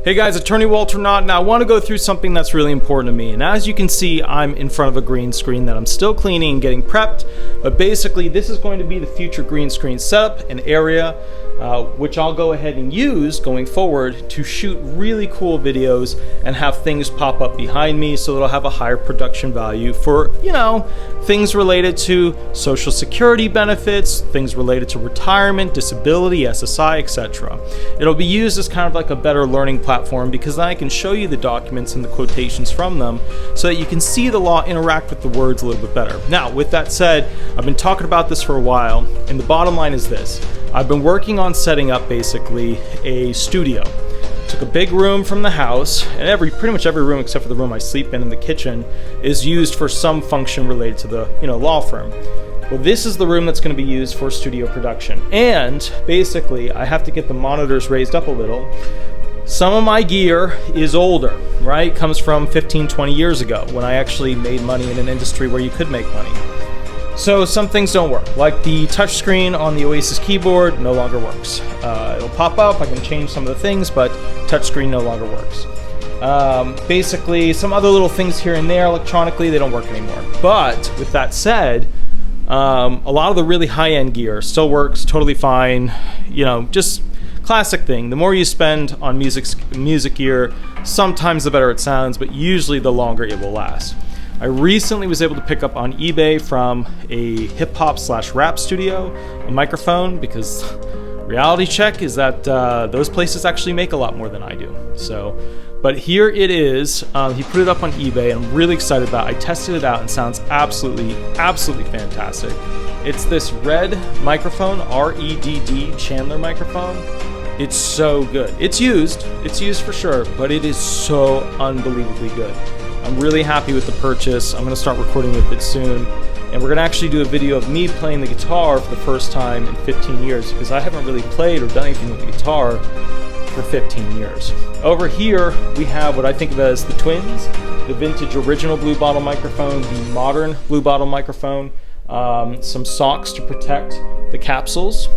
Hey guys, attorney Walter Hnot. Now I want to go through something that's really important to me. And as you can see, I'm in front of a green screen that I'm still cleaning and getting prepped. But basically, this is going to be the future green screen setup, an area which I'll go ahead and use going forward to shoot really cool videos and have things pop up behind me so it'll have a higher production value for, you know, things related to social security benefits, things related to retirement, disability, SSI, etc. It'll be used as kind of like a better learning platform because then I can show you the documents and the quotations from them so that you can see the law interact with the words a little bit better. Now, with that said, I've been talking about this for a while, and the bottom line is this. I've been working on setting up basically a studio. Took a big room from the house, and pretty much every room except for the room I sleep in the kitchen is used for some function related to the law firm. Well, this is the room that's going to be used for studio production, and basically I have to get the monitors raised up a little. Some of my gear is older, right? Comes from 15, 20 years ago when I actually made money in an industry where you could make money. So some things don't work, like the touchscreen on the Oasis keyboard no longer works. It'll pop up, I can change some of the things, but touchscreen no longer works. Basically, some other little things here and there electronically, they don't work anymore. But with that said, a lot of the really high-end gear still works totally fine. Just classic thing. The more you spend on music gear, sometimes the better it sounds, but usually the longer it will last. I recently was able to pick up on eBay from a hip-hop/rap studio a microphone, because reality check is that those places actually make a lot more than I do. But here it is. He put it up on eBay, and I'm really excited about it. I tested it out and it sounds absolutely fantastic. It's this red microphone, REDD Chandler microphone. It's so good. It's used for sure, but it is so unbelievably good. I'm really happy with the purchase. I'm going to start recording with it soon. And we're going to actually do a video of me playing the guitar for the first time in 15 years because I haven't really played or done anything with the guitar for 15 years. Over here, we have what I think of as the twins, the vintage original Blue Bottle microphone, the modern Blue Bottle microphone, some socks to protect the capsules,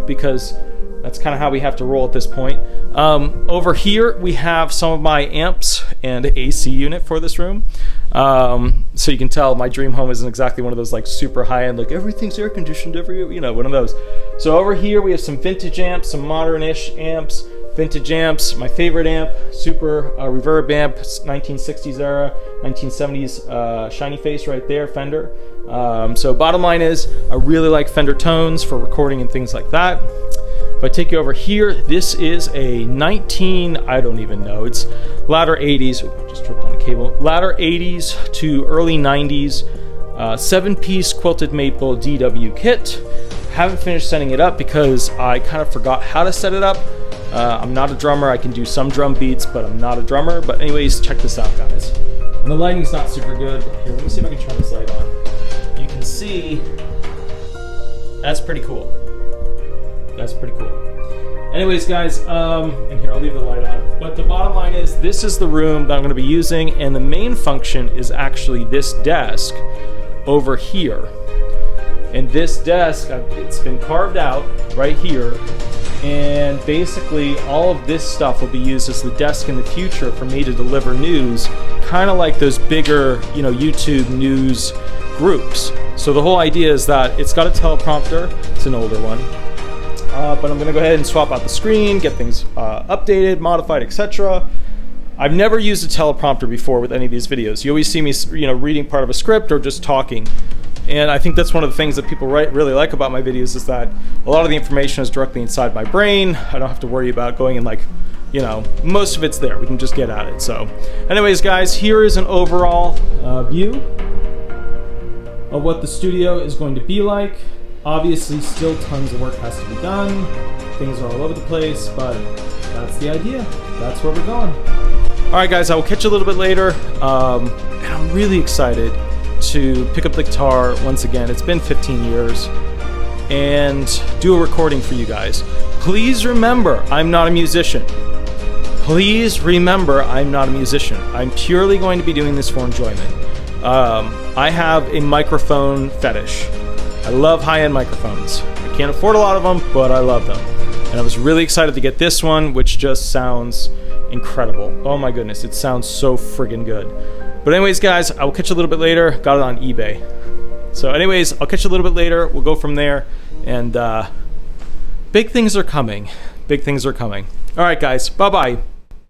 because that's kind of how we have to roll at this point. Over here, we have some of my amps and AC unit for this room. So you can tell my dream home isn't exactly one of those like super high-end, like everything's air conditioned one of those. So over here, we have some vintage amps, some modern-ish amps, vintage amps, my favorite amp, super reverb amp, 1960s era, 1970s shiny face right there, Fender. So bottom line is, I really like Fender tones for recording and things like that. If I take you over here, this is a I don't even know, it's latter 80s, I just tripped on a cable, latter 80s to early 90s, 7-piece quilted maple DW kit. Haven't finished setting it up because I kind of forgot how to set it up. I'm not a drummer, I can do some drum beats, but I'm not a drummer. But anyways, check this out, guys. And the lighting's not super good. Here, let me see if I can turn this light on. You can see, that's pretty cool. That's pretty cool. Anyways, guys, and here, I'll leave the light on. But the bottom line is, this is the room that I'm going to be using, and the main function is actually this desk over here. And this desk, it's been carved out right here, and basically all of this stuff will be used as the desk in the future for me to deliver news, kind of like those bigger, YouTube news groups. So the whole idea is that it's got a teleprompter, it's an older one. But I'm going to go ahead and swap out the screen, get things updated, modified, etc. I've never used a teleprompter before with any of these videos. You always see me, reading part of a script or just talking. And I think that's one of the things that people really like about my videos is that a lot of the information is directly inside my brain. I don't have to worry about going and most of it's there. We can just get at it. So anyways, guys, here is an overall view of what the studio is going to be like. Obviously, still tons of work has to be done. Things are all over the place, but that's the idea. That's where we're going. All right, guys, I will catch you a little bit later. And I'm really excited to pick up the guitar once again. It's been 15 years and do a recording for you guys. Please remember, I'm not a musician. Please remember, I'm not a musician. I'm purely going to be doing this for enjoyment. I have a microphone fetish. I love high-end microphones. I can't afford a lot of them, but I love them. And I was really excited to get this one, which just sounds incredible. Oh my goodness, it sounds so friggin' good. But anyways, guys, I will catch you a little bit later. Got it on eBay. So anyways, I'll catch you a little bit later. We'll go from there. And big things are coming. Big things are coming. All right, guys. Bye-bye.